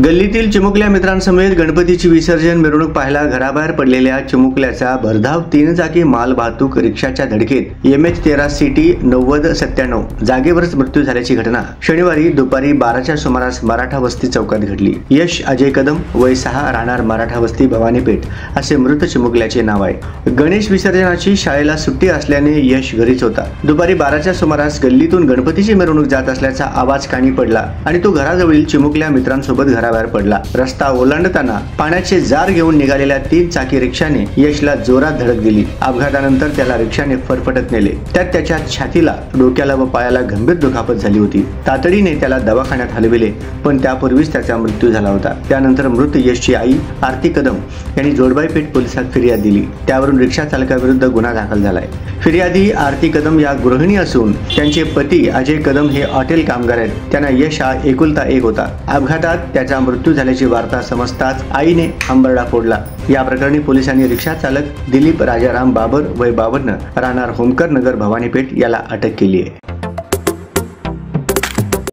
गल्लीतील चिमुकल्या मित्रांसमेत गणपतीची विसर्जन मिरवणूक पाहायला घराबाहेर पडलेल्या चिमुकल्याचा भरधाव 3 चाकी माल वाहतूक रिक्षाच्या धडकेत MH13 CT 9097 जागेवरच मृत्यू झाल्याची घटना शनिवारी दुपारी 12च्या सुमारास मराठा वस्ती चौकात घडली। यश अजय कदम वय 6 राहणार मराठा वस्ती भवानीपेठ असे मृत चिमुकल्याचे नाव आहे। गणेश विसर्जनाची शाळेला सुट्टी असल्याने यश घरीच होता। दुपारी 12च्या सुमारास गल्लीतून गणपतीची मिरवणूक जात असल्याचा आवाज कानी पडला आणि तो घराजवळील चिमुकल्या मित्रांसोबत घराबाहेर पडला। रस्ता ओलांडताना पाण्याचे जार घेऊन निघालेल्या 3 चाकी रिक्षाने यशला जोरात धडक दिली। अपघातानंतर त्याला रिक्षाने फरफटत नेले। त्यात त्याच्या छातीला, डोक्याला व पायाला गंभीर दुखापत झाली होती। तातडीने त्याला दवाखान्यात हलविले, पण त्यापूर्वीच त्याचा मृत्यू झाला होता। त्यानंतर मृत यशची आई आरती कदम यांनी जोडबाईपेठ पोलिसात फिर्याद दिली। त्यावरून रिक्षा चालकाविरुद्ध गुन्हा दाखल झालाय। फिर्यादी आरती कदम या गृहिणी असून त्यांचे पती अजय कदम हे हॉटेल कामगार आहेत। त्यांना यश हा एकुलता एक होता। अपघातात त्याचा मृत्यू झाल्याची वार्ता समजताच आईने हंबरडा फोडला। या प्रकरणी पोलिसांनी रिक्षा चालक दिलीप राजाराम बाबर वय 52 राहणार होमकर नगर भवानीपेठ याला अटक केली आहे।